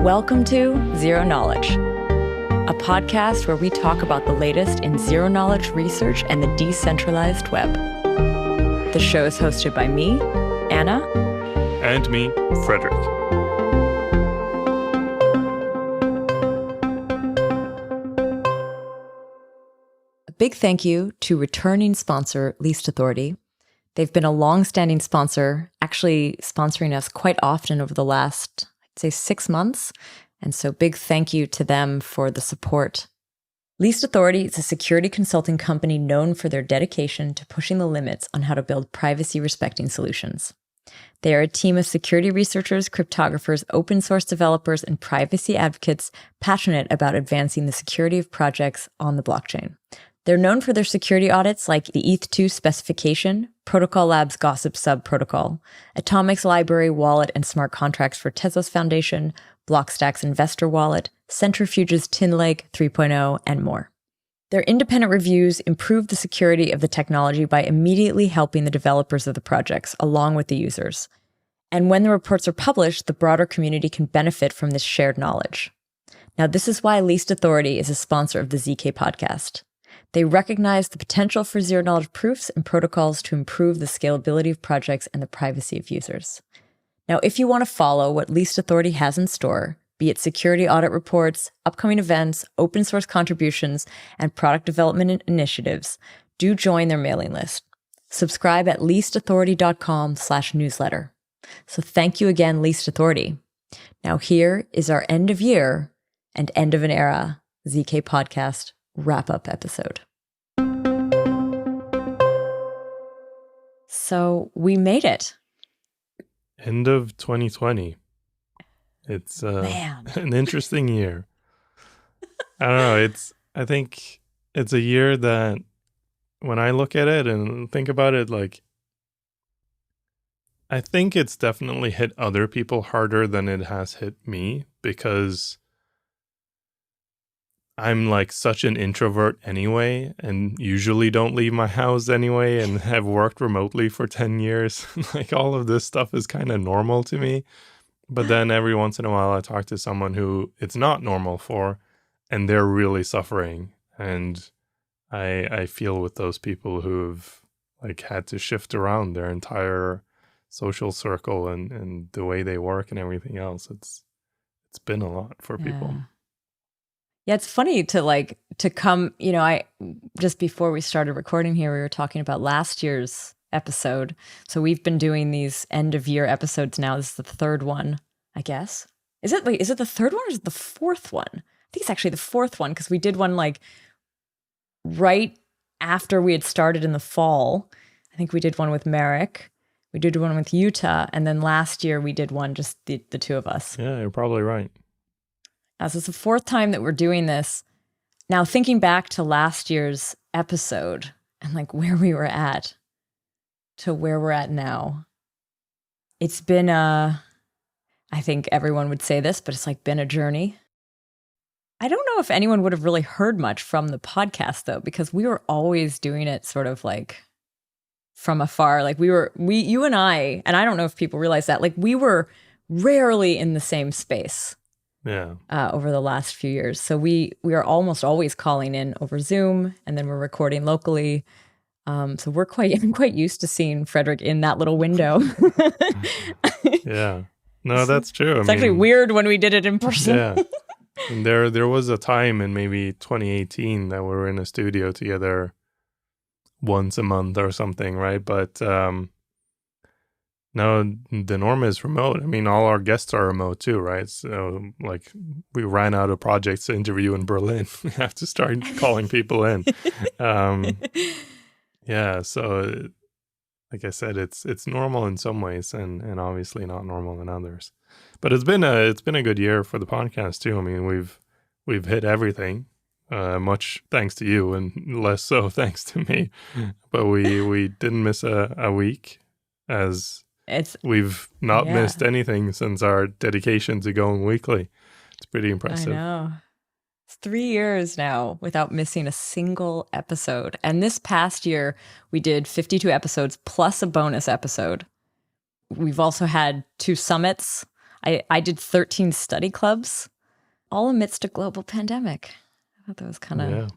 Welcome to Zero Knowledge, a podcast where we talk about the latest in zero knowledge research and the decentralized web. The show is hosted by me, Anna. And me, Fredrik. A big thank you to returning sponsor Least Authority. They've been a long-standing sponsor, actually sponsoring us quite often over the last, I'd say, 6 months. And so big thank you to them for the support. Least Authority is a security consulting company known for their dedication to pushing the limits on how to build privacy-respecting solutions. They are a team of security researchers, cryptographers, open source developers, and privacy advocates passionate about advancing the security of projects on the blockchain. They're known for their security audits like the ETH2 specification, Protocol Labs Gossip Sub Protocol, Atomic's library, wallet, and smart contracts for Tezos Foundation, Blockstack's investor wallet, Centrifuge's Tin Lake 3.0, and more. Their independent reviews improve the security of the technology by immediately helping the developers of the projects along with the users. And when the reports are published, the broader community can benefit from this shared knowledge. Now, this is why Least Authority is a sponsor of the ZKPodcast. They recognize the potential for zero-knowledge proofs and protocols to improve the scalability of projects and the privacy of users. Now, if you want to follow what Least Authority has in store, be it security audit reports, upcoming events, open source contributions, and product development initiatives, do join their mailing list. Subscribe at leastauthority.com/newsletter. So thank you again, Least Authority. Now here is our end of year and end of an era ZK podcast wrap-up episode. So we made it. End of 2020. It's an interesting year. I don't know. I think it's a year that when I look at it and think about it, like, I think it's definitely hit other people harder than it has hit me because I'm like such an introvert anyway, and usually don't leave my house anyway, and have worked remotely for 10 years. Like all of this stuff is kind of normal to me. But then every once in a while I talk to someone who it's not normal for, and they're really suffering. And I feel with those people who've like had to shift around their entire social circle and the way they work and everything else. It's been a lot for people. Yeah, it's funny to come, I just before we started recording here, we were talking about last year's episode. So we've been doing these end of year episodes now. This is the third one, I guess. Is it the third one or is it the fourth one? I think it's actually the fourth one because we did one like right after we had started in the fall. I think we did one with Merrick. We did one with Utah. And then last year we did one, just the two of us. Yeah, you're probably right. So it's the fourth time that we're doing this. Now, thinking back to last year's episode and like where we were at to where we're at now, it's been I think everyone would say this, but it's like been a journey. I don't know if anyone would have really heard much from the podcast though, because we were always doing it sort of like from afar. Like you and I don't know if people realize that, like we were rarely in the same space. Yeah. Over the last few years. So we are almost always calling in over Zoom, and then we're recording locally. So I'm quite used to seeing Fredrik in that little window. Yeah. No, that's true. It's actually weird when we did it in person. Yeah. And there was a time in maybe 2018 that we were in a studio together once a month or something, right? But no, the norm is remote. I mean, all our guests are remote too, right? So, like, we ran out of projects to interview in Berlin. We have to start calling people in. Yeah, so, like I said, it's normal in some ways, and obviously not normal in others. But it's been a good year for the podcast too. I mean, we've hit everything. Much thanks to you, and less so thanks to me. But we didn't miss a week, as we've not missed anything since our dedication to going weekly. It's pretty impressive. I know. It's 3 years now without missing a single episode. And this past year, we did 52 episodes plus a bonus episode. We've also had 2 summits. I did 13 study clubs, all amidst a global pandemic. I thought that was kind of Yeah.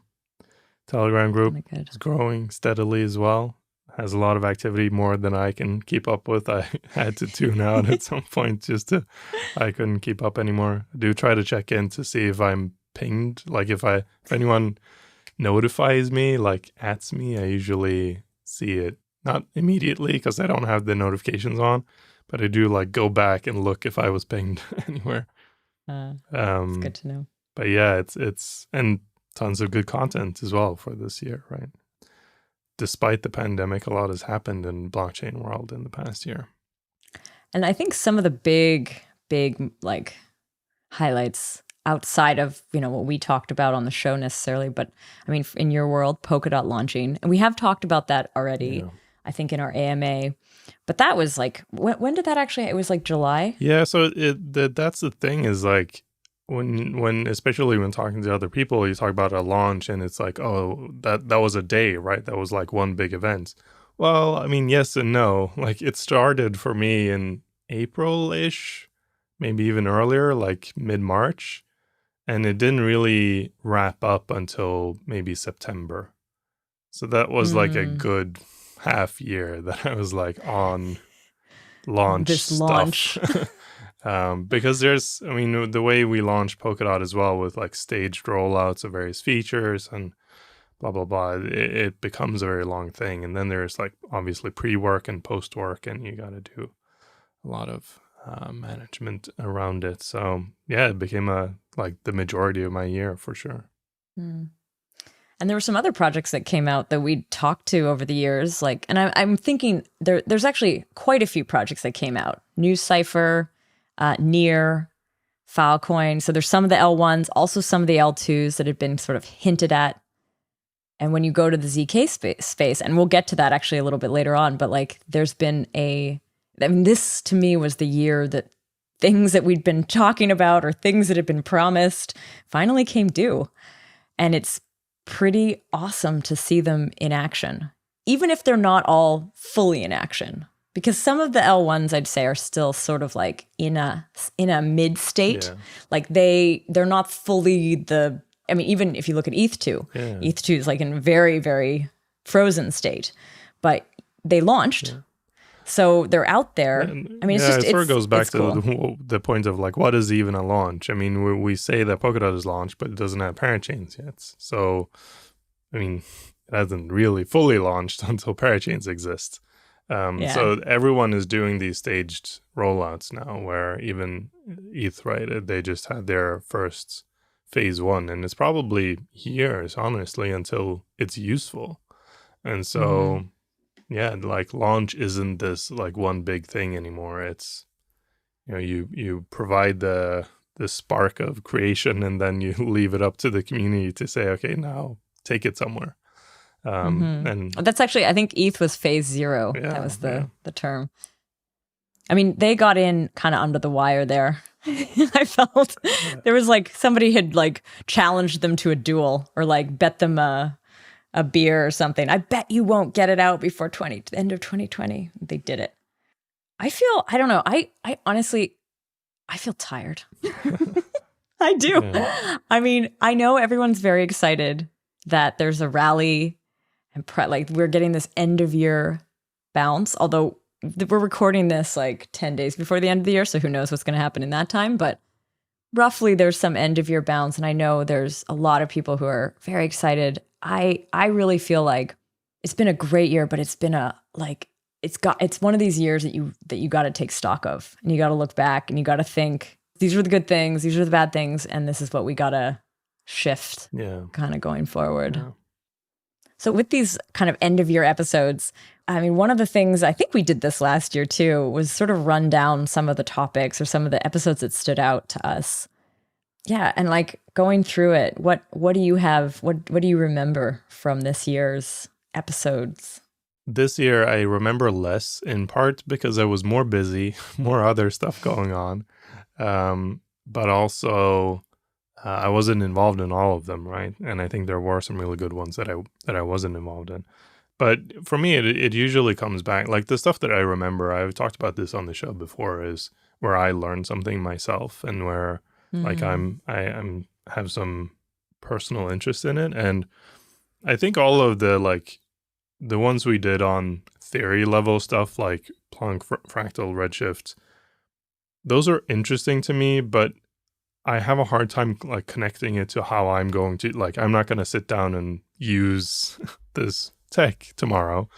Telegram group good. is growing steadily as well. Has a lot of activity, more than I can keep up with. I had to tune out at some point I couldn't keep up anymore. I do try to check in to see if I'm pinged. Like if anyone notifies me, like ats me, I usually see it. Not immediately because I don't have the notifications on, but I do like go back and look if I was pinged anywhere. It's good to know. But yeah, it's and tons of good content as well for this year, right? Despite the pandemic, a lot has happened in blockchain world in the past year. And I think some of the big like highlights outside of, what we talked about on the show necessarily, but I mean, in your world, Polkadot launching, and we have talked about that already, I think in our AMA, but that was like, when did that actually, it was like July? Yeah. So that's the thing is like, when especially when talking to other people, you talk about a launch and it's like, oh, that was a day, right? That was like one big event. Well, I mean, yes and no. Like it started for me in April-ish, maybe even earlier, like mid-March. And it didn't really wrap up until maybe September. So that was like a good half year that I was like on launch stuff. Because the way we launched Polkadot as well with like staged rollouts of various features and blah, blah, blah, it becomes a very long thing. And then there's like obviously pre-work and post-work, and you got to do a lot of management around it. So yeah, it became the majority of my year for sure. And there were some other projects that came out that we talked to over the years. Like, and I'm thinking there's actually quite a few projects that came out. News Cipher, Near, Filecoin. So there's some of the L1s, also some of the L2s that had been sort of hinted at. And when you go to the ZK space, and we'll get to that actually a little bit later on, but like there's been this to me was the year that things that we'd been talking about or things that had been promised finally came due. And it's pretty awesome to see them in action, even if they're not all fully in action. Because some of the L1s, I'd say, are still sort of like in a mid state. Yeah. Like they're not fully even if you look at ETH2, ETH2 is like in a very, very frozen state. But they launched. Yeah. So they're out there. It sort of goes back to cool. the point of like, what is even a launch? I mean, we say that Polkadot is launched, but it doesn't have parachains yet. So, it hasn't really fully launched until parachains exist. So everyone is doing these staged rollouts now, where even ETH, right, they just had their first phase 1, and it's probably years, honestly, until it's useful. And so... Yeah, like launch isn't this like one big thing anymore. It's, you provide the spark of creation, and then you leave it up to the community to say, okay, now take it somewhere. And that's actually, I think ETH was phase 0. Yeah, that was the term. I mean, they got in kind of under the wire there. I felt there was like somebody had like challenged them to a duel or like bet them a beer or something. I bet you won't get it out before the end of 2020. They did it. I don't know. I honestly, I feel tired. I do. Yeah. I mean, I know everyone's very excited that there's a rally and we're getting this end of year bounce, although we're recording this like 10 days before the end of the year. So who knows what's going to happen in that time, but roughly there's some end of year bounce. And I know there's a lot of people who are very excited. I really feel like it's been a great year, but it's been it's one of these years that you got to take stock of, and you got to look back and you got to think, these are the good things, these are the bad things, and this is what we got to shift kind of going forward. Yeah. So with these kind of end of year episodes, I mean, one of the things, I think we did this last year too, was sort of run down some of the topics or some of the episodes that stood out to us. Yeah, and like going through it, what do you have? What do you remember from this year's episodes? This year, I remember less, in part because I was more busy, more other stuff going on, but also I wasn't involved in all of them, right? And I think there were some really good ones that I wasn't involved in. But for me, it usually comes back, like the stuff that I remember. I've talked about this on the show before. Is where I learn something myself and where like I have some personal interest in it. And I think all of the ones we did on theory level stuff like Planck fractal redshift, those are interesting to me, but I have a hard time like connecting it to how I'm going to, like, I'm not going to sit down and use this tech tomorrow.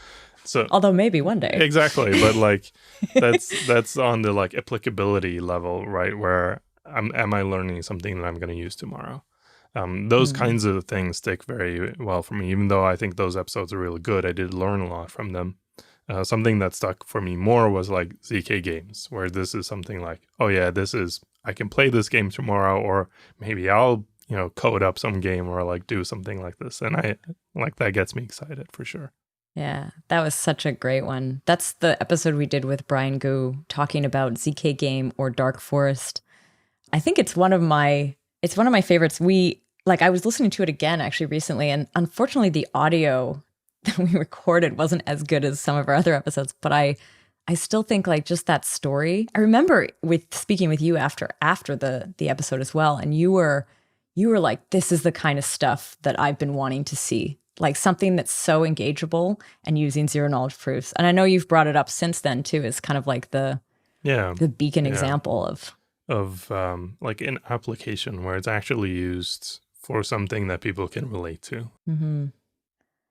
So although maybe one day. Exactly. But like that's on the like applicability level, right? Where am I learning something that I'm going to use tomorrow? Those kinds of things stick very well for me, even though I think those episodes are really good. I did learn a lot from them. Something that stuck for me more was like ZK games, where this is something like, oh yeah, I can play this game tomorrow, or maybe I'll, code up some game or like do something like this. And I like that gets me excited for sure. Yeah, that was such a great one. That's the episode we did with Brian Gu talking about ZK game or Dark Forest. I think it's one of my favorites. I was listening to it again actually recently, and unfortunately the audio that we recorded wasn't as good as some of our other episodes, but I still think like just that story. I remember speaking with you after the episode as well, and you were like, this is the kind of stuff that I've been wanting to see. Like something that's so engageable and using zero knowledge proofs. And I know you've brought it up since then too, as kind of like the beacon example of like an application where it's actually used for something that people can relate to. Mm-hmm.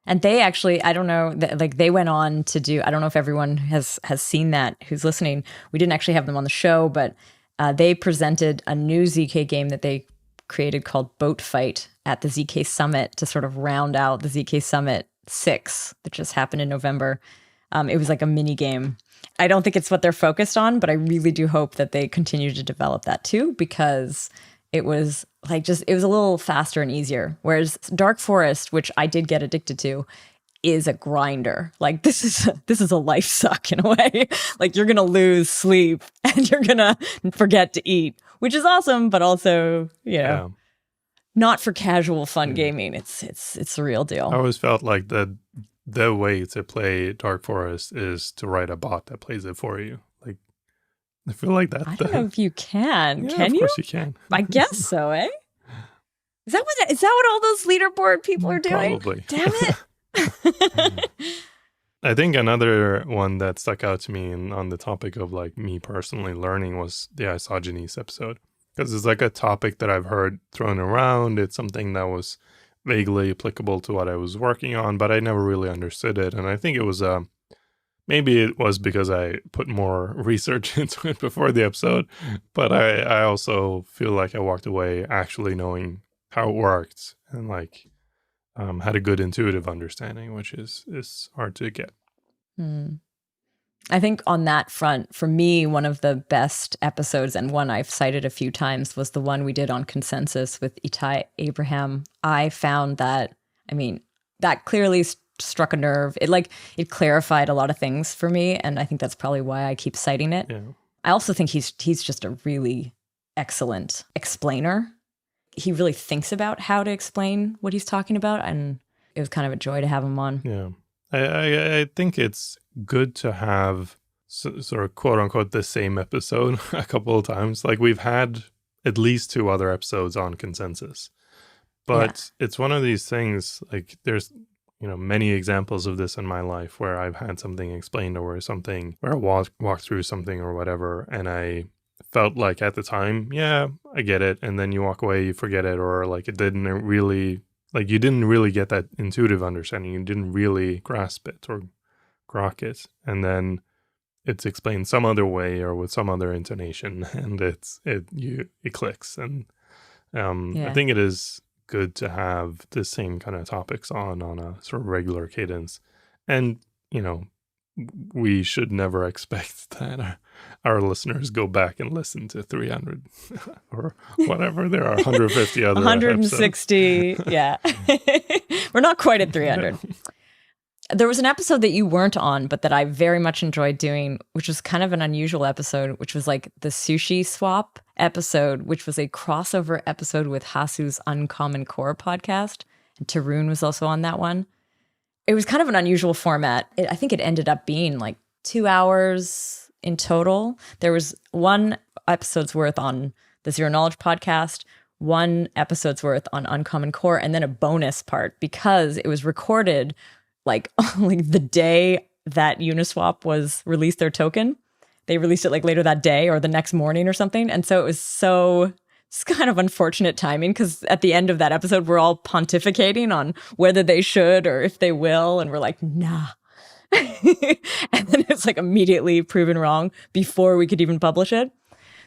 And they actually, I don't know, they went on to do, I don't know if everyone has seen that who's listening. We didn't actually have them on the show, but they presented a new ZK game that they created called Boat Fight at the ZK Summit to sort of round out the ZK Summit 6 that just happened in November. It was like a mini game. I don't think it's what they're focused on, but I really do hope that they continue to develop that too, because it was like it was a little faster and easier. Whereas Dark Forest, which I did get addicted to, is a grinder. Like this is a life suck in a way. Like you're gonna lose sleep and you're gonna forget to eat, which is awesome, but also not for casual fun gaming. It's the real deal. I always felt like the way to play Dark Forest is to write a bot that plays it for you. Like I feel like that. I don't know if you can. Yeah, Can you? Of course you can. I guess so, eh? Is that what all those leaderboard people are doing? Probably. Damn it. I think another one that stuck out to me on the topic of like me personally learning was the isogenes episode. Because it's like a topic that I've heard thrown around. It's something that was vaguely applicable to what I was working on, but I never really understood it. And I think it was maybe it was because I put more research into it before the episode, but I also feel like I walked away actually knowing how it worked and like had a good intuitive understanding, which is hard to get. I think on that front, for me, one of the best episodes and one I've cited a few times was the one we did on consensus with Itai Abraham. I found that, that clearly struck a nerve. It clarified a lot of things for me, and I think that's probably why I keep citing it. Yeah. I also think he's just a really excellent explainer. He really thinks about how to explain what he's talking about, and it was kind of a joy to have him on. Yeah. I think it's good to have sort of quote unquote the same episode a couple of times. Like we've had at least 2 other episodes on consensus, but it's one of these things, like there's, many examples of this in my life where I've had something explained or where I walked through something or whatever. And I felt like at the time, yeah, I get it. And then you walk away, you forget it, or like it didn't really, like you didn't really get that intuitive understanding. You didn't really grasp it or grok it. And then it's explained some other way or with some other intonation, and it clicks. And I think it is good to have the same kind of topics on a sort of regular cadence. And, we should never expect that our listeners go back and listen to 300 or whatever. There are 150 other 160. episodes. Yeah. We're not quite at 300. No. There was an episode that you weren't on, but that I very much enjoyed doing, which was kind of an unusual episode, which was like the Sushi swap episode, which was a crossover episode with Hasu's Uncommon Core podcast. And Tarun was also on that one. It was kind of an unusual format. I think it ended up being like 2 hours in total. There was 1 episode's worth on the Zero Knowledge podcast, 1 episode's worth on Uncommon Core, and then a bonus part because it was recorded like the day that Uniswap was released their token. They released it like later that day or the next morning or something. And so it's kind of unfortunate timing because at the end of that episode, we're all pontificating on whether they should or if they will. And we're like, nah. And then it's like immediately proven wrong before we could even publish it.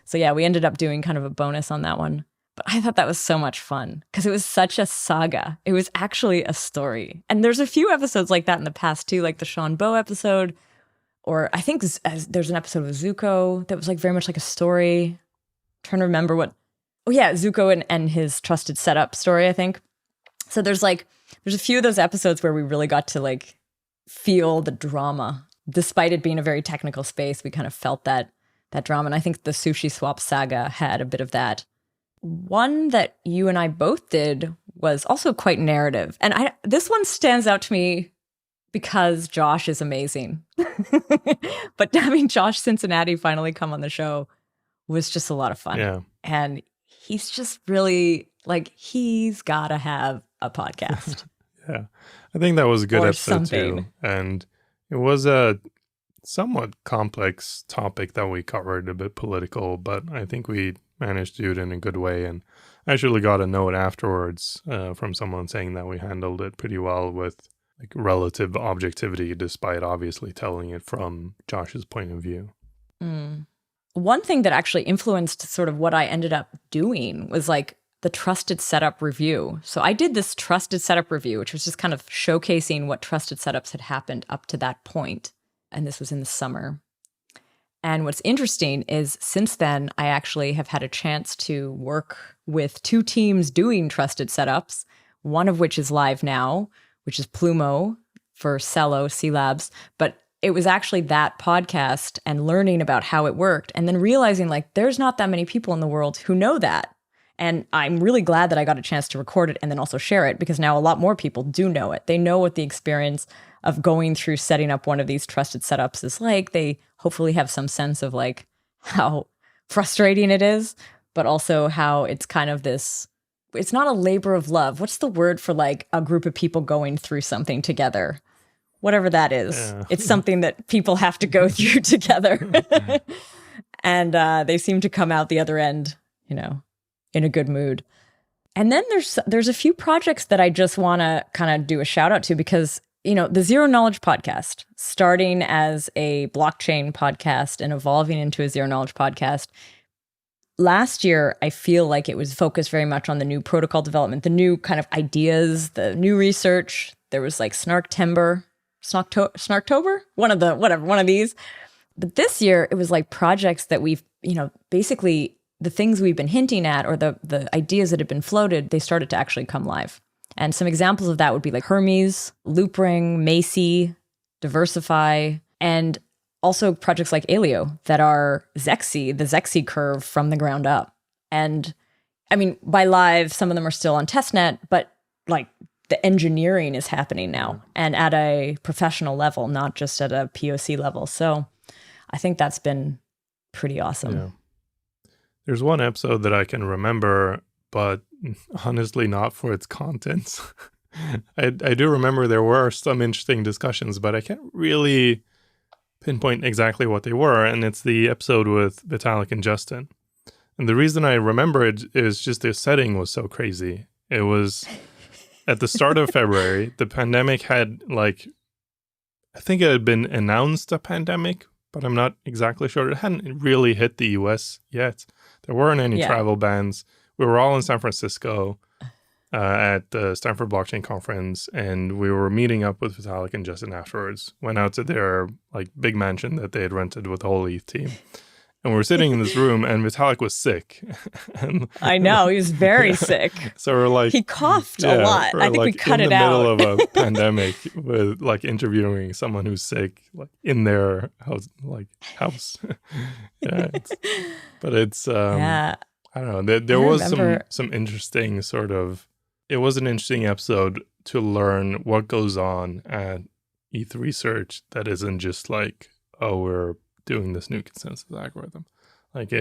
So yeah, we ended up doing kind of a bonus on that one. But I thought that was so much fun because it was such a saga. It was actually a story. And there's a few episodes like that in the past too, like the Sean Bow episode. Or I think there's an episode of Zuko that was like very much like a story. I'm trying to remember what. Oh yeah, Zuko and his trusted setup story, I think. So there's a few of those episodes where we really got to like feel the drama. Despite it being a very technical space, we kind of felt that drama. And I think the Sushi Swap Saga had a bit of that. One that you and I both did was also quite narrative. And this one stands out to me because Josh is amazing. But having Josh Cincinnati finally come on the show was just a lot of fun. Yeah. And he's just really like, he's got to have a podcast. Yeah. I think that was a good Or episode something. too. And it was a somewhat complex topic that we covered, a bit political, but I think we managed to do it in a good way. And I actually got a note afterwards from someone saying that we handled it pretty well with like relative objectivity, despite obviously telling it from Josh's point of view. Mm. One thing that actually influenced sort of what I ended up doing was like the trusted setup review. So I did this trusted setup review, which was just kind of showcasing what trusted setups had happened up to that point. And this was in the summer. And what's interesting is since then, I actually have had a chance to work with 2 teams doing trusted setups, one of which is live now, which is Plumo for Cello, C Labs. But it was actually that podcast and learning about how it worked and then realizing like there's not that many people in the world who know that. And I'm really glad that I got a chance to record it and then also share it because now a lot more people do know it. They know what the experience of going through setting up one of these trusted setups is like. They hopefully have some sense of like how frustrating it is, but also how it's kind of this, it's not a labor of love. What's the word for like a group of people going through something together? Whatever that is. Yeah. It's something that people have to go through together. And they seem to come out the other end, in a good mood. And then there's a few projects that I just want to kind of do a shout out to because, the Zero Knowledge podcast, starting as a blockchain podcast and evolving into a Zero Knowledge podcast. Last year, I feel like it was focused very much on the new protocol development, the new kind of ideas, the new research. There was like Snarktober, one of these. But this year, it was like projects that we've, basically the things we've been hinting at or the ideas that have been floated, they started to actually come live. And some examples of that would be like Hermes, Loopring, Macy, Diversify, and also projects like Aleo that are Zexy, the Zexy curve from the ground up. And I mean, by live, some of them are still on testnet, but like the engineering is happening now and at a professional level, not just at a POC level. So I think that's been pretty awesome. Yeah. There's one episode that I can remember, but honestly not for its contents. I do remember there were some interesting discussions, but I can't really pinpoint exactly what they were. And it's the episode with Vitalik and Justin. And the reason I remember it is just the setting was so crazy. It was at the start of February. The pandemic had I think it had been announced a pandemic, but I'm not exactly sure. It hadn't really hit the US yet. There weren't any travel bans. We were all in San Francisco at the Stanford Blockchain Conference, and we were meeting up with Vitalik and Justin afterwards. Went out to their big mansion that they had rented with the whole ETH team. And we were sitting in this room, and Vitalik was sick. And, I know, he was very sick. So we're he coughed a lot. I think we cut it out. In the middle of a pandemic with interviewing someone who's sick, in their house, I don't know. There was some interesting it was an interesting episode to learn what goes on at ETH Research that isn't just we're doing this new consensus algorithm. Like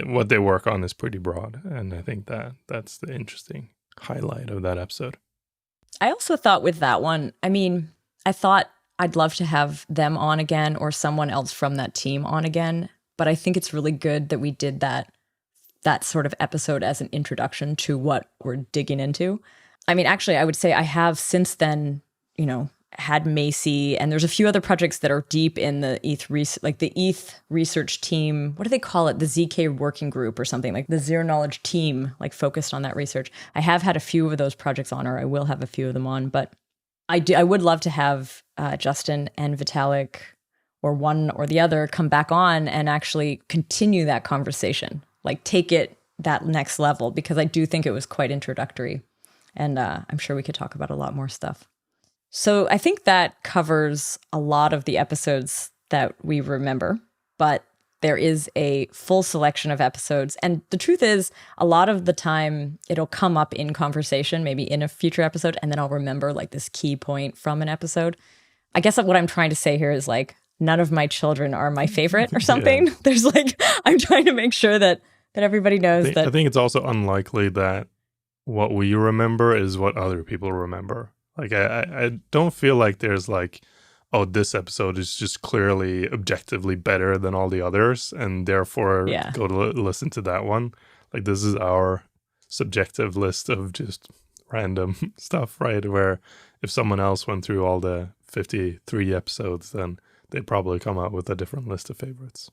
what they work on is pretty broad, and I think that's the interesting highlight of that episode. I also thought with that one, I mean, I thought I'd love to have them on again or someone else from that team on again, but I think it's really good that we did that sort of episode as an introduction to what we're digging into. I mean, actually, I would say I have since then, had Macy, and there's a few other projects that are deep in the ETH research team. What do they call it? The ZK working group or something, like the zero knowledge team, like focused on that research. I have had a few of those projects on, or I will have a few of them on, but I would love to have Justin and Vitalik, or one or the other, come back on and actually continue that conversation, like take it that next level, because I do think it was quite introductory, and I'm sure we could talk about a lot more stuff. So I think that covers a lot of the episodes that we remember, but there is a full selection of episodes. And the truth is, a lot of the time it'll come up in conversation, maybe in a future episode, and then I'll remember like this key point from an episode. I guess what I'm trying to say here is like, none of my children are my favorite or something. Yeah. There's like, I'm trying to make sure that everybody knows that. I think it's also unlikely that what we remember is what other people remember. Like, I don't feel like there's like, oh, this episode is just clearly objectively better than all the others, and therefore go to listen to that one. Like, this is our subjective list of just random stuff, right? Where if someone else went through all the 53 episodes, then they'd probably come out with a different list of favorites.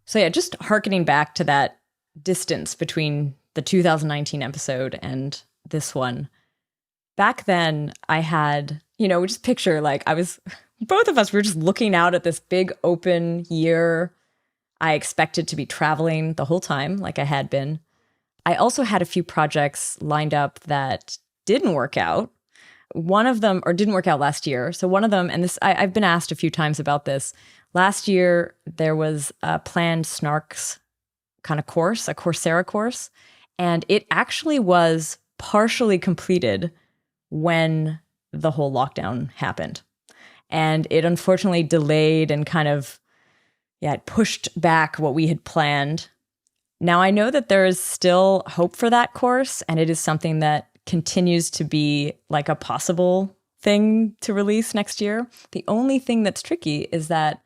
So yeah, just hearkening back to that distance between the 2019 episode and this one. Back then, I had, just picture like both of us were just looking out at this big open year. I expected to be traveling the whole time, like I had been. I also had a few projects lined up that didn't work out. One of them, or didn't work out last year. So one of them, and this, I've been asked a few times about this. Last year, there was a planned Snarks kind of course, a Coursera course, and it actually was partially completed when the whole lockdown happened. And it unfortunately delayed and kind of, it pushed back what we had planned. Now, I know that there is still hope for that course, and it is something that continues to be like a possible thing to release next year. The only thing that's tricky is that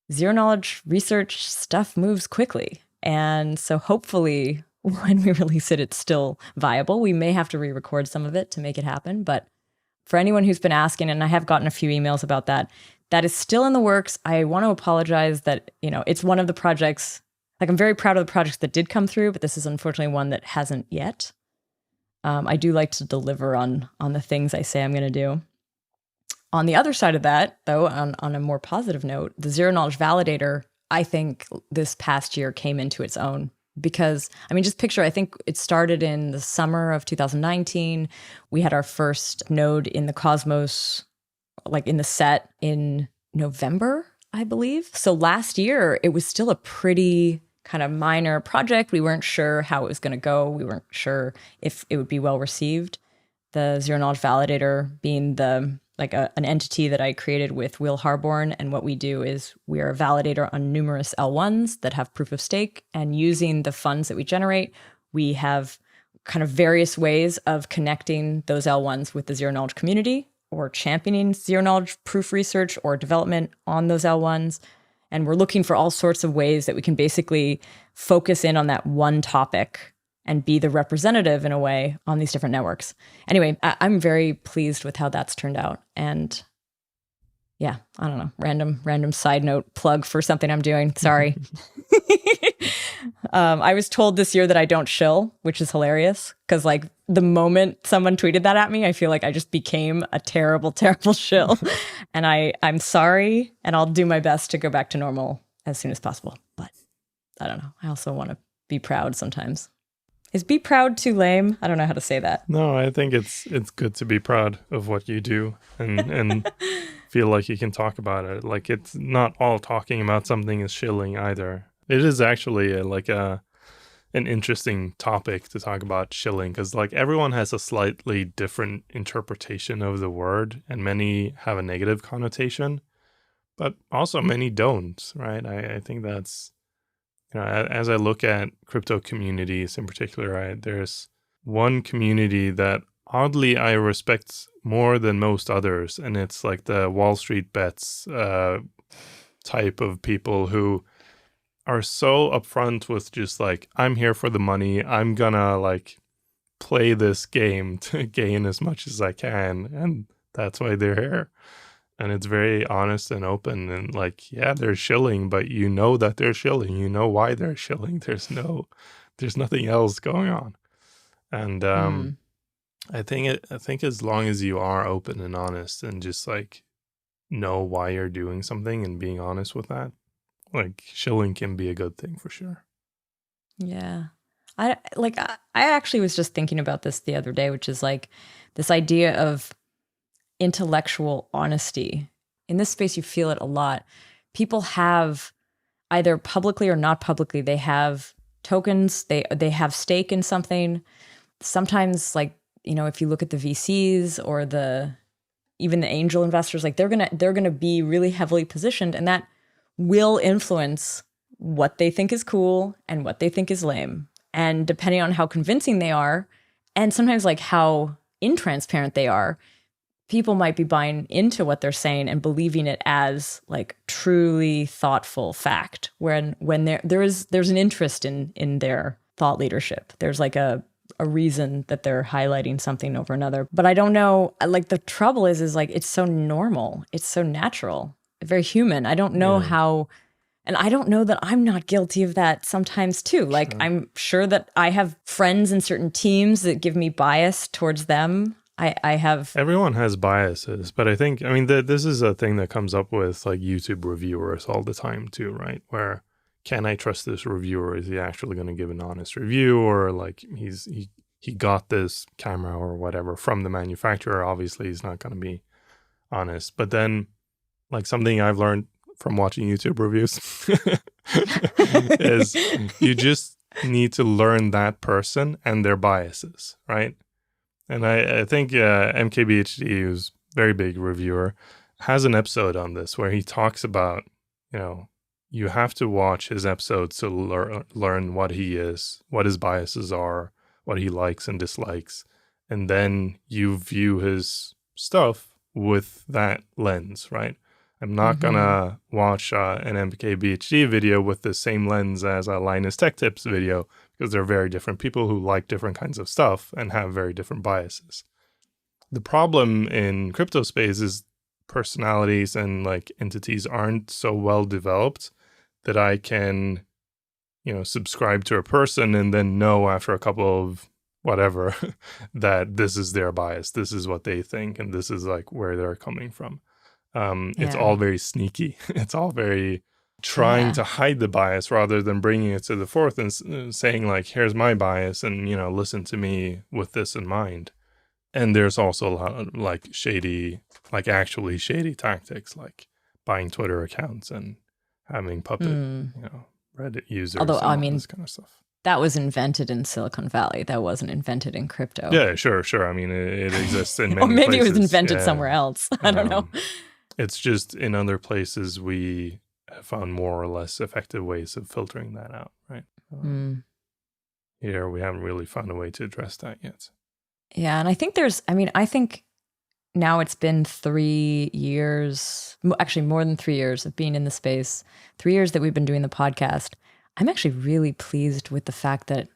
zero knowledge research stuff moves quickly. And so hopefully when we release it, it's still viable. We may have to re-record some of it to make it happen. But for anyone who's been asking, and I have gotten a few emails about that, that is still in the works. I want to apologize that, it's one of the projects, like I'm very proud of the projects that did come through, but this is unfortunately one that hasn't yet. I do like to deliver on the things I say I'm going to do. On the other side of that, though, on a more positive note, the Zero Knowledge Validator, I think this past year came into its own. Because, just picture, I think it started in the summer of 2019. We had our first node in the Cosmos, like in the set in November, I believe. So last year, it was still a pretty kind of minor project. We weren't sure how it was going to go. We weren't sure if it would be well received. The Zero Knowledge Validator being an entity that I created with Will Harborn. And what we do is we are a validator on numerous L1s that have proof of stake. And using the funds that we generate, we have kind of various ways of connecting those L1s with the zero knowledge community, or championing zero knowledge proof research or development on those L1s. And we're looking for all sorts of ways that we can basically focus in on that one topic and be the representative in a way on these different networks. Anyway, I'm very pleased with how that's turned out. And yeah, I don't know, random side note plug for something I'm doing. Sorry. I was told this year that I don't shill, which is hilarious. Because like the moment someone tweeted that at me, I feel like I just became a terrible, terrible shill. And I'm sorry, and I'll do my best to go back to normal as soon as possible. But I don't know. I also want to be proud sometimes. Is be proud too lame? I don't know how to say that. No, I think it's good to be proud of what you do and feel like you can talk about it. Like, it's not all talking about something is shilling either. It is actually an interesting topic to talk about, shilling, because like everyone has a slightly different interpretation of the word, and many have a negative connotation. but also many don't, right? I think that's, as I look at crypto communities in particular, there's one community that oddly I respect more than most others, and it's like the Wall Street bets type of people who are so upfront with just like, I'm here for the money. I'm gonna like play this game to gain as much as I can, and that's why they're here. And it's very honest and open, and like, yeah, they're shilling, but you know that they're shilling. You know why they're shilling. There's nothing else going on. And I think as long as you are open and honest and just like know why you're doing something and being honest with that, like shilling can be a good thing for sure. Yeah. I actually was just thinking about this the other day, which is like this idea of intellectual honesty. In this space, you feel it a lot. People have, either publicly or not publicly, they have tokens, they have stake in something. Sometimes, like, if you look at the VCs or even the angel investors, like they're gonna be really heavily positioned, and that will influence what they think is cool and what they think is lame. And depending on how convincing they are, and sometimes like how intransparent they are, people might be buying into what they're saying and believing it as like truly thoughtful fact. When there's an interest in their thought leadership. There's like a reason that they're highlighting something over another. But I don't know, like the trouble is like it's so normal. It's so natural, very human. I don't know how. And I don't know that I'm not guilty of that sometimes too. Like, sure. I'm sure that I have friends in certain teams that give me bias towards them. I have... Everyone has biases, but I think, this is a thing that comes up with like YouTube reviewers all the time too, right? Where, can I trust this reviewer? Is he actually going to give an honest review? Or like he got this camera or whatever from the manufacturer. Obviously, he's not going to be honest. But then like something I've learned from watching YouTube reviews is you just need to learn that person and their biases, right? And I think MKBHD, who's a very big reviewer, has an episode on this where he talks about, you have to watch his episodes to learn what he is, what his biases are, what he likes and dislikes. And then you view his stuff with that lens, right? I'm not going to watch an MKBHD video with the same lens as a Linus Tech Tips video, because they're very different people who like different kinds of stuff and have very different biases. The problem in crypto space is personalities and like entities aren't so well developed that I can, subscribe to a person and then know after a couple of whatever that this is their bias, this is what they think, and this is like where they're coming from. It's all very sneaky. It's all very trying to hide the bias rather than bringing it to the forth and saying like, here's my bias and, listen to me with this in mind. And there's also a lot of like actually shady tactics, like buying Twitter accounts and having puppet, Reddit users. Although, and this kind of stuff. That was invented in Silicon Valley. That wasn't invented in crypto. Yeah, sure. It exists in many or maybe places. It was invented somewhere else. I don't know. It's just in other places we have found more or less effective ways of filtering that out, right? Here we haven't really found a way to address that yet. Yeah, and I think I think now it's been 3 years, actually more than 3 years of being in the space, 3 years that we've been doing the podcast. I'm actually really pleased with the fact that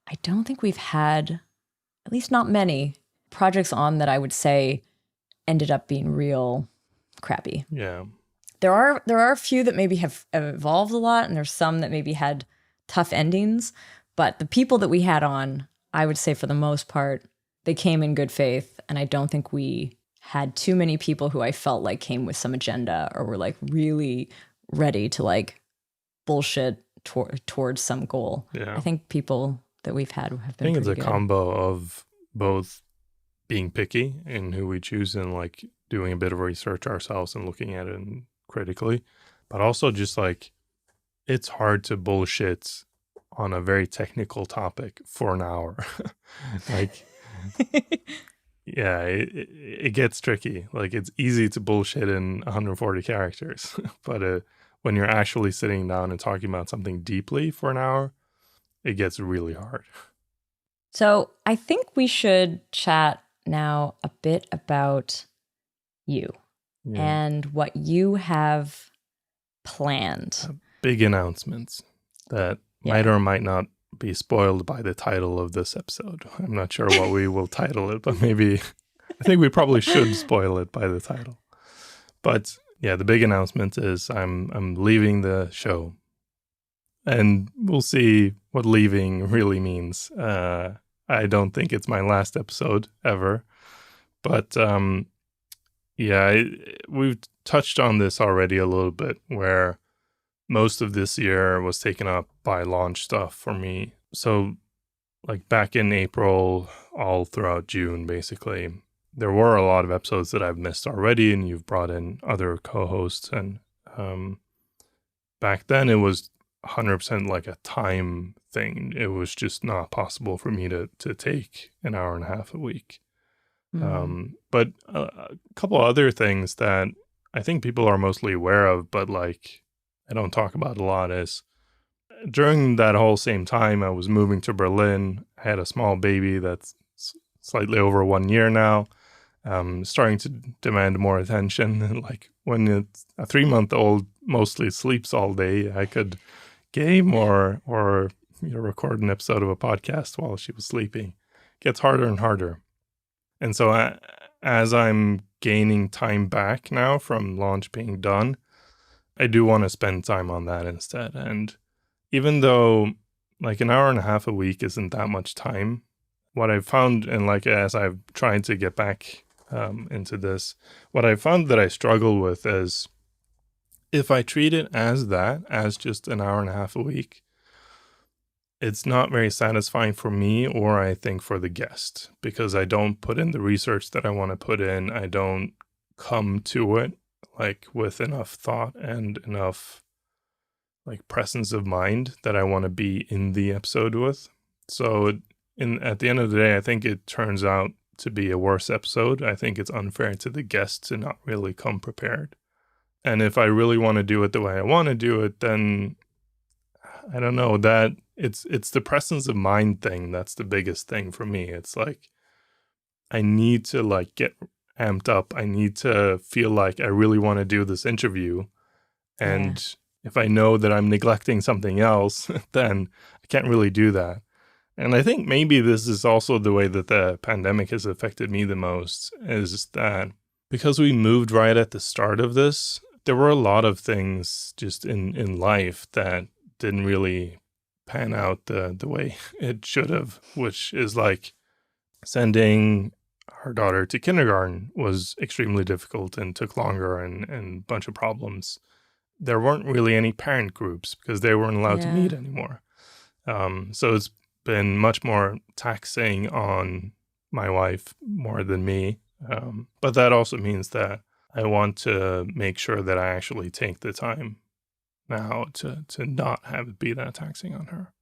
I don't think we've had, at least not many, projects on that I would say ended up being real crappy. Yeah. There are a few that maybe have evolved a lot, and there's some that maybe had tough endings, but the people that we had on, I would say for the most part, they came in good faith, and I don't think we had too many people who I felt like came with some agenda or were like really ready to like bullshit towards some goal. Yeah. I think people that we've had have been. I think it's a good combo of both being picky in who we choose and like doing a bit of research ourselves and looking at it critically, but also just like it's hard to bullshit on a very technical topic for an hour. Like yeah, it gets tricky. Like, it's easy to bullshit in 140 characters, but when you're actually sitting down and talking about something deeply for an hour, it gets really hard. So I think we should chat now a bit about you and what you have planned. Big announcements that might or might not be spoiled by the title of this episode. I'm not sure what we will title it, but maybe I think we probably should spoil it by the title. But yeah, the big announcement is I'm leaving the show. And we'll see what leaving really means. I don't think it's my last episode ever. But yeah, we've touched on this already a little bit, where most of this year was taken up by launch stuff for me. So like back in April, all throughout June, basically, there were a lot of episodes that I've missed already, and you've brought in other co-hosts. And back then it was 100% like a time thing. It was just not possible for me to take an hour and a half a week. But a couple other things that I think people are mostly aware of, but like I don't talk about a lot, is during that whole same time I was moving to Berlin. I had a small baby that's slightly over 1 year now, starting to demand more attention. And like when it's a 3-month-old mostly sleeps all day, I could game or record an episode of a podcast while she was sleeping. It gets harder and harder. And so as I'm gaining time back now from launch being done, I do want to spend time on that instead. And even though like an hour and a half a week isn't that much time, what I've found, and like as I've tried to get back into this, what I found that I struggle with is if I treat it as just an hour and a half a week, it's not very satisfying for me, or I think for the guest, because I don't put in the research that I want to put in. I don't come to it like with enough thought and enough like presence of mind that I want to be in the episode with. So at the end of the day, I think it turns out to be a worse episode. I think it's unfair to the guest to not really come prepared. And if I really want to do it the way I want to do it, then I don't know, that it's the presence of mind thing that's the biggest thing for me. It's like I need to like get amped up. I need to feel like I really want to do this interview. And if I know that I'm neglecting something else, then I can't really do that. And I think maybe this is also the way that the pandemic has affected me the most, is that because we moved right at the start of this, there were a lot of things just in life that didn't really pan out the way it should have, which is like sending our daughter to kindergarten was extremely difficult and took longer and a bunch of problems. There weren't really any parent groups because they weren't allowed to meet anymore. So it's been much more taxing on my wife more than me. But that also means that I want to make sure that I actually take the time now to not have it be that taxing on her.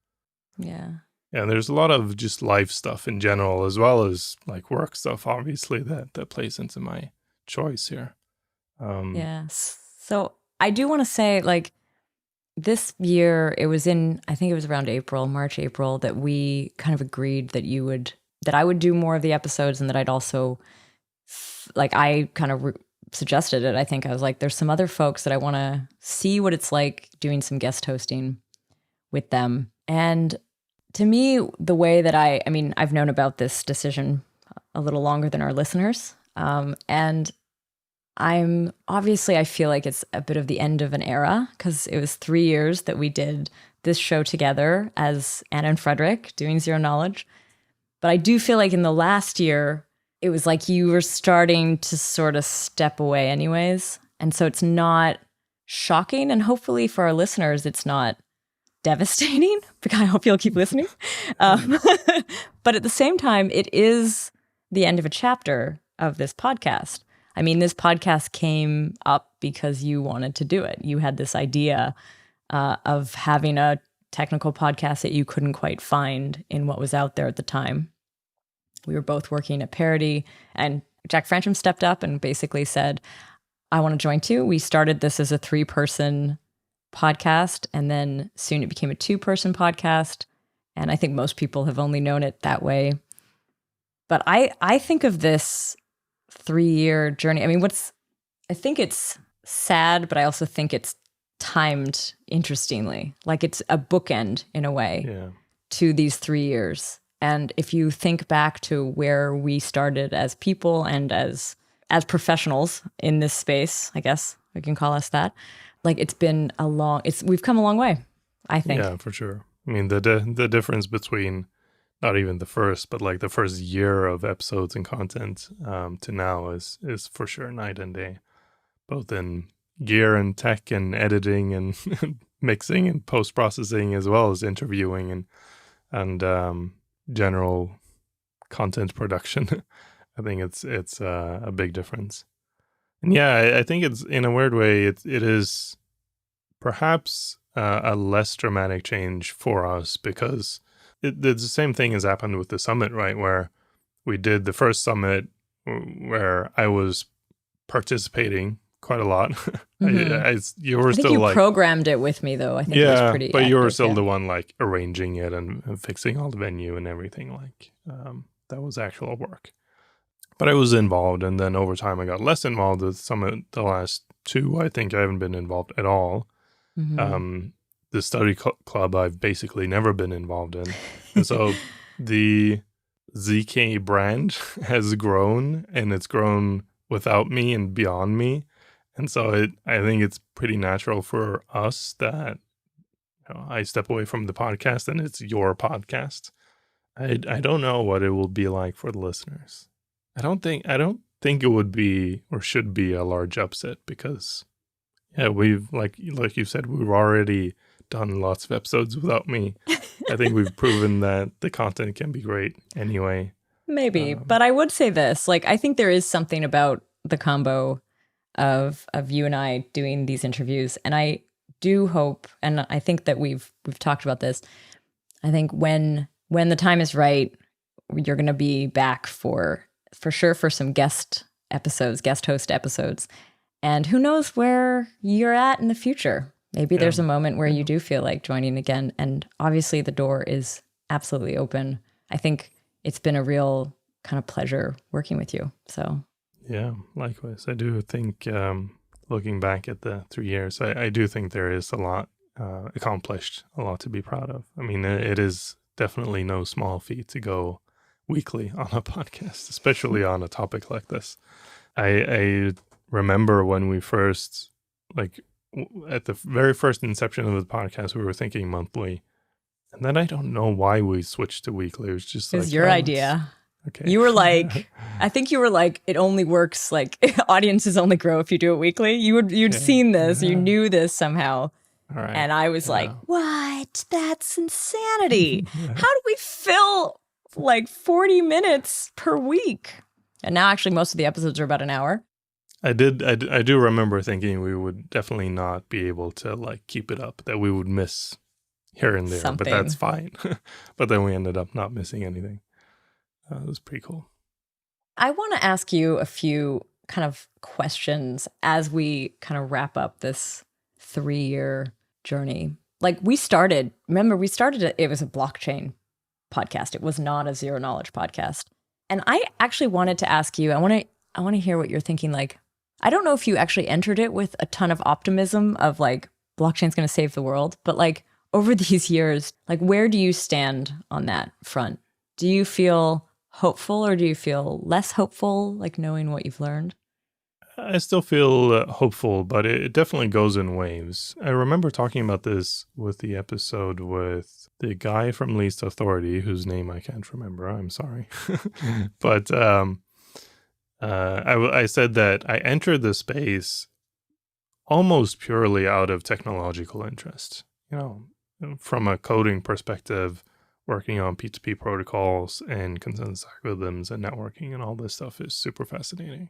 Yeah. Yeah, there's a lot of just life stuff in general, as well as like work stuff, obviously, that plays into my choice here. Yes. So I do want to say, like, this year, I think it was around March, April, that we kind of agreed that I would do more of the episodes, and that I'd also, like, I kind of suggested it. I think I was like, there's some other folks that I want to see what it's like doing some guest hosting with them. And to me, the way that I've known about this decision a little longer than our listeners. And I feel like it's a bit of the end of an era, because it was 3 years that we did this show together as Anna and Fredrik doing Zero Knowledge. But I do feel like in the last year, it was like you were starting to sort of step away anyways. And so it's not shocking. And hopefully for our listeners, it's not devastating, because I hope you'll keep listening. But at the same time, it is the end of a chapter of this podcast. I mean, this podcast came up because you wanted to do it. You had this idea of having a technical podcast that you couldn't quite find in what was out there at the time. We were both working at Parody, and Jack Francham stepped up and basically said, I want to join too. We started this as a 3-person podcast, and then soon it became a 2-person podcast. And I think most people have only known it that way. But I think of this 3-year journey. I mean, I think it's sad, but I also think it's timed interestingly. Like it's a bookend in a way to these 3 years. And if you think back to where we started as people and as professionals in this space, I guess we can call us that. Like we've come a long way, I think. Yeah, for sure. I mean, the difference between not even the first, but like the first year of episodes and content to now is for sure night and day, both in gear and tech and editing and mixing and post-processing, as well as interviewing and general content production. I think it's a big difference. And yeah, I think it's, in a weird way, it is perhaps a less dramatic change for us, because it's the same thing has happened with the summit, right? Where we did the first summit where I was participating quite a lot. Mm-hmm. You were I think still you programmed it with me, though. I think it was pretty but active, you were still the one like arranging it and fixing all the venue and everything. Like that was actual work. But I was involved, and then over time I got less involved with some of the last 2. I think I haven't been involved at all. Mm-hmm. The study club I've basically never been involved in. And so the ZK brand has grown, and it's grown without me and beyond me. And so I think it's pretty natural for us that I step away from the podcast and it's your podcast. I don't know what it will be like for the listeners. I don't think it would be or should be a large upset, because we've like you said, we've already done lots of episodes without me. I think we've proven that the content can be great anyway. Maybe, but I would say this, like, I think there is something about the combo of you and I doing these interviews, and I do hope, and I think that we've talked about this. I think when the time is right, you're going to be back for sure for some guest host episodes. And who knows where you're at in the future. Maybe there's a moment where you do feel like joining again. And obviously the door is absolutely open. I think it's been a real kind of pleasure working with you. So yeah, likewise. I do think looking back at the 3 years, I do think there is a lot accomplished, a lot to be proud of. I mean, it is definitely no small feat to go weekly on a podcast, especially on a topic like this. I remember when we first, like at the very first inception of the podcast, we were thinking monthly. And then I don't know why we switched to weekly. It was just it was your idea. Okay. You were like, I think you were like, it only works, like audiences only grow if you do it weekly. You'd seen this, you knew this somehow. All right. And I was like, what? That's insanity. How do we fill like 40 minutes per week? And now actually most of the episodes are about an hour. I do remember thinking we would definitely not be able to like keep it up, that we would miss here and there, something. But that's fine. But then we ended up not missing anything. It was pretty cool. I want to ask you a few kind of questions as we kind of wrap up this 3-year journey. Like it was a blockchain podcast. It was not a zero knowledge podcast. And I actually wanted to ask you, I want to hear what you're thinking. Like, I don't know if you actually entered it with a ton of optimism of like, blockchain's going to save the world, but like over these years, like where do you stand on that front? Do you feel hopeful or do you feel less hopeful, like knowing what you've learned? I still feel hopeful, but it definitely goes in waves. I remember talking about this with the episode with the guy from Least Authority, whose name I can't remember. I'm sorry. But I said that I entered the space almost purely out of technological interest. You know, from a coding perspective, working on P2P protocols and consensus algorithms and networking and all this stuff is super fascinating.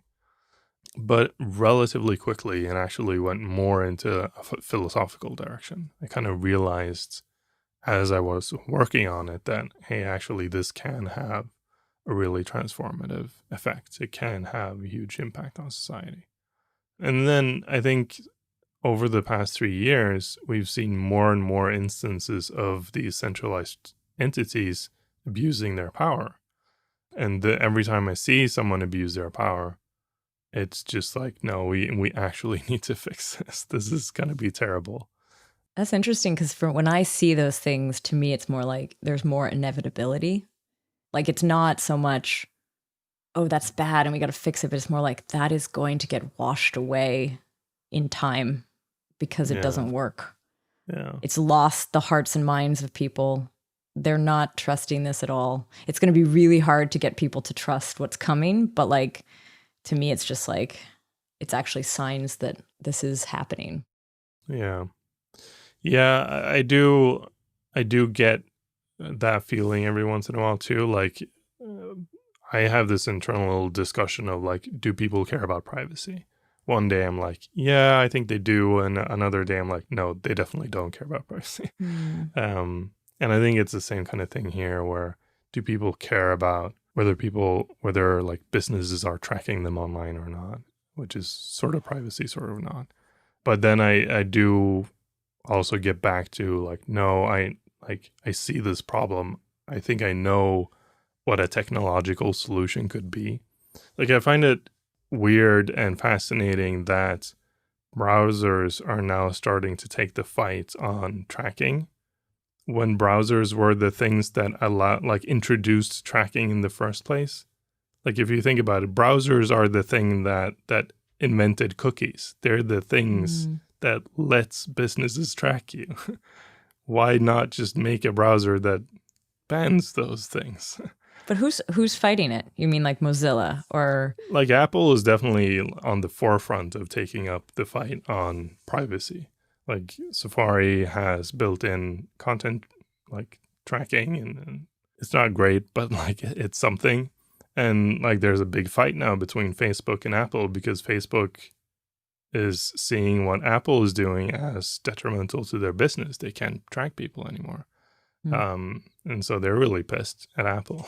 But relatively quickly, and actually went more into a philosophical direction. I kind of realized as I was working on it that, hey, actually this can have a really transformative effect. It can have a huge impact on society. And then I think over the past 3 years, we've seen more and more instances of these centralized entities abusing their power. And every time I see someone abuse their power, it's just like, no, we actually need to fix this. This is going to be terrible. That's interesting because when I see those things, to me, it's more like there's more inevitability. Like it's not so much, oh, that's bad and we got to fix it, but it's more like that is going to get washed away in time because it doesn't work. Yeah. It's lost the hearts and minds of people. They're not trusting this at all. It's going to be really hard to get people to trust what's coming. But like, to me, it's just like, it's actually signs that this is happening. Yeah. Yeah, I do get that feeling every once in a while too. Like, I have this internal discussion of like, do people care about privacy? One day I'm like, yeah, I think they do. And another day I'm like, no, they definitely don't care about privacy. And I think it's the same kind of thing here where do people care about whether like businesses are tracking them online or not, which is sort of privacy, sort of not. But then I do also get back to like, no, I see this problem. I think I know what a technological solution could be. Like I find it weird and fascinating that browsers are now starting to take the fight on tracking when browsers were the things that introduced tracking in the first place. Like if you think about it, browsers are the thing that invented cookies. They're the things that lets businesses track you. Why not just make a browser that bans those things? But who's fighting it? You mean like Mozilla or? Like Apple is definitely on the forefront of taking up the fight on privacy. Like Safari has built-in content like tracking and it's not great, but like it's something. And like there's a big fight now between Facebook and Apple because Facebook is seeing what Apple is doing as detrimental to their business. They can't track people anymore. And so they're really pissed at Apple.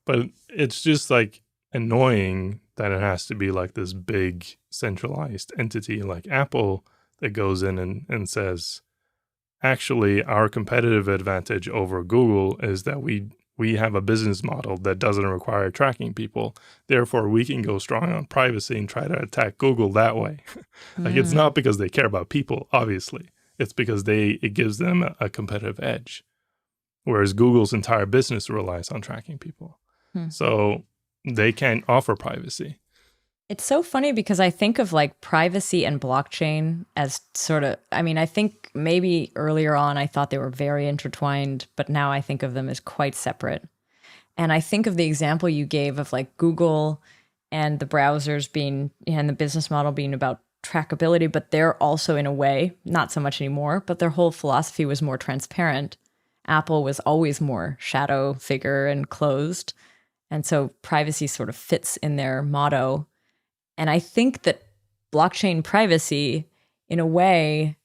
But it's just like annoying that it has to be like this big centralized entity like Apple that goes in and says, actually, our competitive advantage over Google is that we have a business model that doesn't require tracking people. Therefore, we can go strong on privacy and try to attack Google that way. Like it's not because they care about people, obviously. It's because it gives them a competitive edge. Whereas Google's entire business relies on tracking people. So they can't offer privacy. It's so funny because I think of like privacy and blockchain as sort of, I mean, I think maybe earlier on I thought they were very intertwined, but now I think of them as quite separate. And I think of the example you gave of like Google and the browsers being, and the business model being about trackability, but they're also in a way, not so much anymore, but their whole philosophy was more transparent. Apple was always more shadow figure and closed. And so privacy sort of fits in their motto. And I think that blockchain privacy, in a way,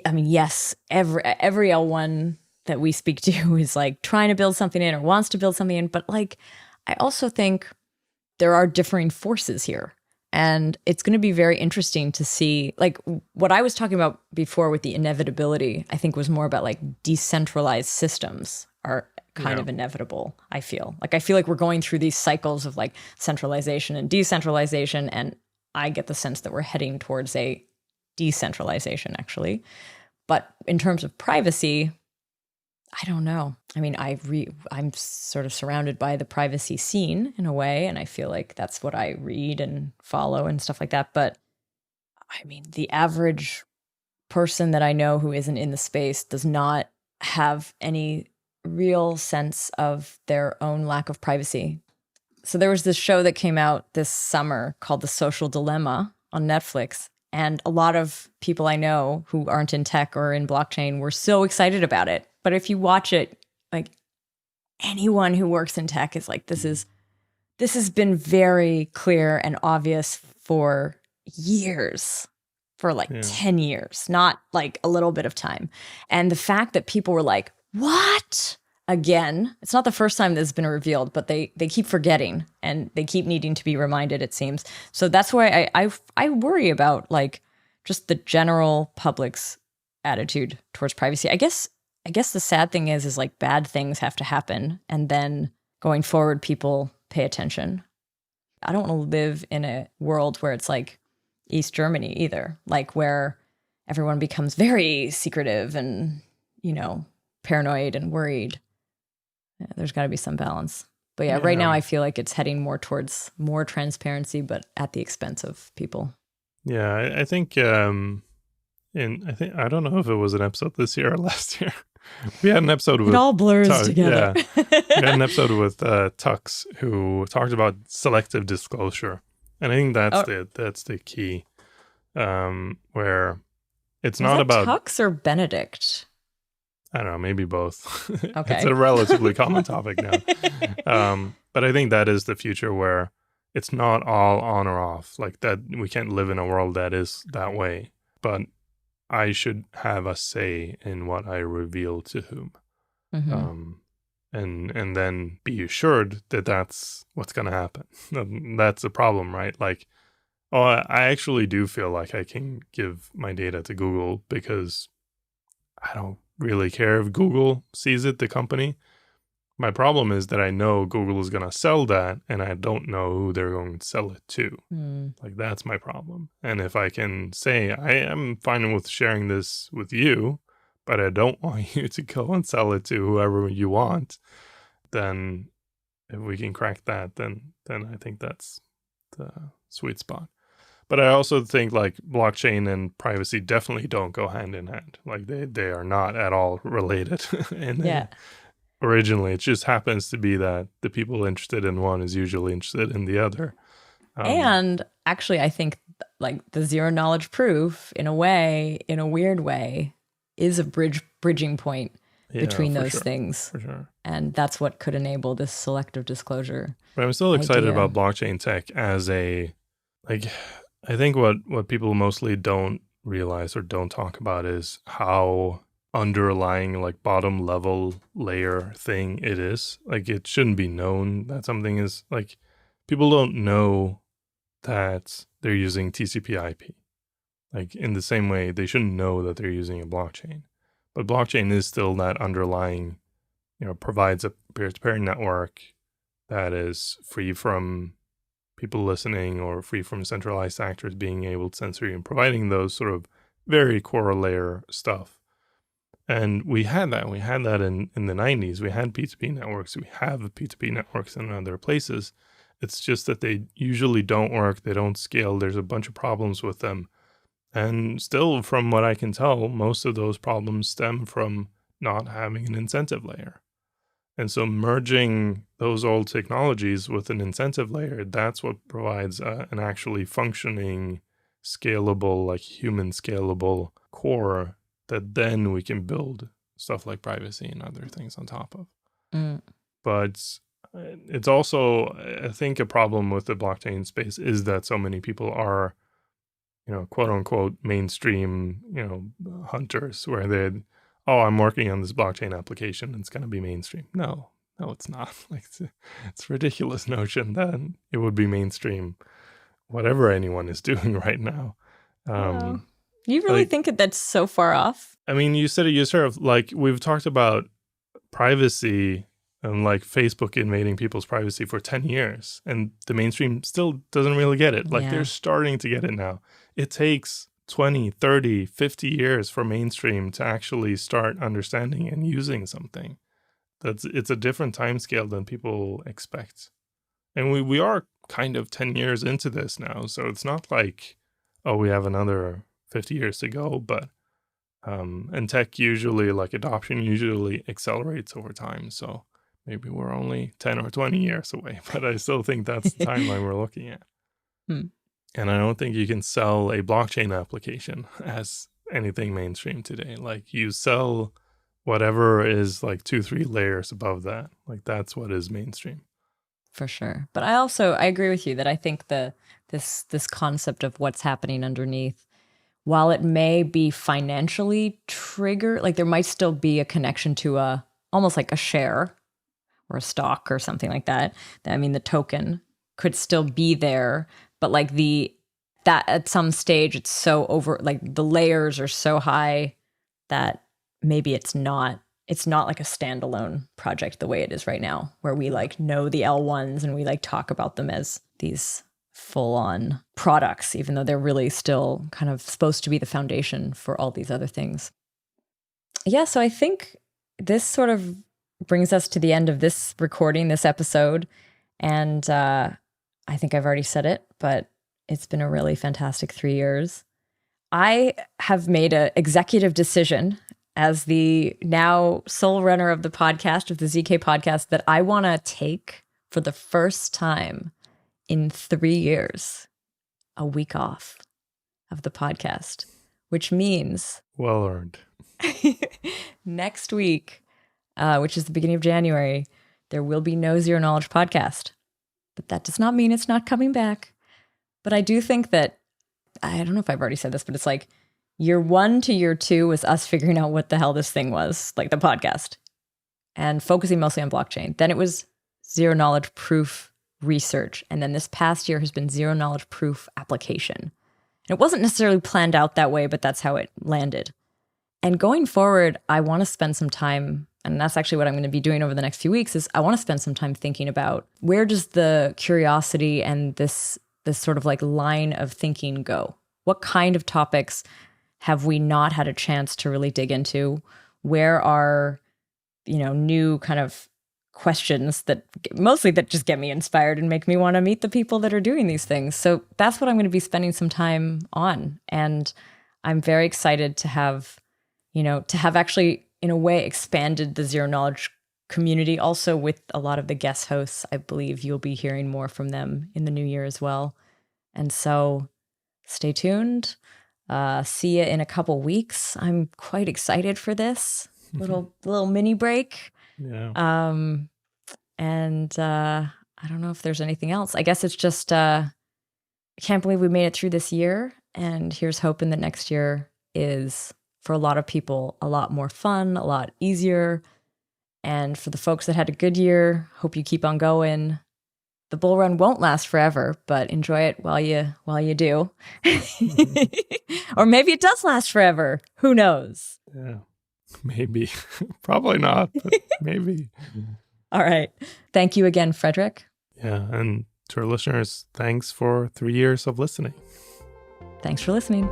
I mean, yes, every L1 that we speak to is like trying to build something in or wants to build something in. But like, I also think there are differing forces here. And it's going to be very interesting to see, like what I was talking about before with the inevitability, I think was more about like decentralized systems are kind of inevitable, I feel. Like, I feel like we're going through these cycles of like centralization and decentralization. And I get the sense that we're heading towards a decentralization, actually. But in terms of privacy, I don't know. I mean, I'm sort of surrounded by the privacy scene in a way, and I feel like that's what I read and follow and stuff like that. But I mean, the average person that I know who isn't in the space does not have any real sense of their own lack of privacy. So there was this show that came out this summer called The Social Dilemma on Netflix. And a lot of people I know who aren't in tech or in blockchain were so excited about it. But if you watch it, like anyone who works in tech is like, this has been very clear and obvious for years, for like 10 years, not like a little bit of time. And the fact that people were like, what? again. It's not the first time this has been revealed, but they keep forgetting and they keep needing to be reminded, it seems. So that's why I worry about like just the general public's attitude towards privacy. I guess the sad thing is like bad things have to happen, and then going forward, people pay attention. I don't want to live in a world where it's like East Germany either, like where everyone becomes very secretive and, you know, paranoid and worried. Yeah, there's got to be some balance. But yeah, right now I feel like it's heading more towards more transparency, but at the expense of people. Yeah, I think I don't know if it was an episode this year or last year. We had an episode with it all blurs together. Yeah, we had an episode with Tux who talked about selective disclosure, and I think that's the key, where it's Was not that about Tux or Benedict. I don't know, maybe both. Okay. It's a relatively common topic now, but I think that is the future where it's not all on or off. Like that, we can't live in a world that is that way, but I should have a say in what I reveal to whom. Mm-hmm. And then be assured that that's what's going to happen. That's the problem, right? Like, I actually do feel like I can give my data to Google because I don't really care if Google sees it, the company. My problem is that I know Google is going to sell that, and I don't know who they're going to sell it to. Like, that's my problem. And if I can say, I am fine with sharing this with you, but I don't want you to go and sell it to whoever you want, then if we can crack that, then I think that's the sweet spot. But I also think like blockchain and privacy definitely don't go hand in hand. Like they are not at all related. And originally, it just happens to be that the people interested in one is usually interested in the other. And actually, I think like the zero knowledge proof, in a way, in a weird way, is a bridging point between those things. For sure. And that's what could enable this selective disclosure. But I'm still excited about blockchain tech as I think what people mostly don't realize or don't talk about is how underlying like bottom level layer thing it is. Like it shouldn't be known that something is like people don't know that they're using TCP IP. Like in the same way they shouldn't know that they're using a blockchain. But blockchain is still that underlying, provides a peer-to-peer network that is free from people listening or free from centralized actors being able to censor you and providing those sort of very core layer stuff. And we had that. We had that in the 90s. We had P2P networks. We have P2P networks in other places. It's just that they usually don't work. They don't scale. There's a bunch of problems with them. And still, from what I can tell, most of those problems stem from not having an incentive layer. And so merging those old technologies with an incentive layer, that's what provides an actually functioning, scalable, like human scalable core that then we can build stuff like privacy and other things on top of. But it's also, I think, a problem with the blockchain space is that so many people are, quote unquote, mainstream, hunters, where I'm working on this blockchain application. It's going to be mainstream. No, it's not. Like it's a ridiculous notion that it would be mainstream, whatever anyone is doing right now. You really think that that's so far off? I mean, you said it yourself. Like we've talked about privacy and like Facebook invading people's privacy for 10 years, and the mainstream still doesn't really get it. Like they're starting to get it now. It takes 20, 30, 50 years for mainstream to actually start understanding and using something. It's a different time scale than people expect. And we are kind of 10 years into this now. So it's not like, we have another 50 years to go. But and tech usually, like adoption usually accelerates over time. So maybe we're only 10 or 20 years away. But I still think that's the timeline we're looking at. And I don't think you can sell a blockchain application as anything mainstream today. Like you sell whatever is like 2-3 layers above that. Like that's what is mainstream. For sure. But I agree with you that I think this concept of what's happening underneath, while it may be financially triggered, like there might still be a connection to a almost like a share or a stock or something like that. I mean, the token could still be there, but like that at some stage it's so over, like the layers are so high that maybe it's not like a standalone project the way it is right now, where we like know the L1s and we like talk about them as these full-on products, even though they're really still kind of supposed to be the foundation for all these other things. Yeah, so I think this sort of brings us to the end of this recording, this episode. And I think I've already said it, but it's been a really fantastic 3 years. I have made an executive decision as the now sole runner of the podcast, of the ZK podcast, that I want to take for the first time in 3 years a week off of the podcast, which means well earned. next week, which is the beginning of January, there will be no Zero Knowledge podcast. But that does not mean it's not coming back. But I do think that, I don't know if I've already said this, but it's like year 1 to year 2 was us figuring out what the hell this thing was, like the podcast, and focusing mostly on blockchain. Then it was Zero Knowledge proof research. And then this past year has been Zero Knowledge proof application. And it wasn't necessarily planned out that way, but that's how it landed. And going forward, I want to spend some time, and that's actually what I'm going to be doing over the next few weeks, is I want to spend some time thinking about where does the curiosity and this sort of like line of thinking go? What kind of topics have we not had a chance to really dig into? Where are, new kind of questions that just get me inspired and make me want to meet the people that are doing these things? So that's what I'm going to be spending some time on. And I'm very excited to have actually, in a way, expanded the Zero Knowledge community, also with a lot of the guest hosts. I believe you'll be hearing more from them in the new year as well. And so stay tuned. See you in a couple weeks. I'm quite excited for this little mini break. Yeah. And I don't know if there's anything else. I guess it's just, I can't believe we made it through this year. And here's hoping that next year is, for a lot of people, a lot more fun, a lot easier. And for the folks that had a good year, hope you keep on going. The bull run won't last forever, but enjoy it while you do. Or maybe it does last forever. Who knows? Yeah, maybe. Probably not, but maybe. All right. Thank you again, Fredrik. Yeah, and to our listeners, thanks for 3 years of listening. Thanks for listening.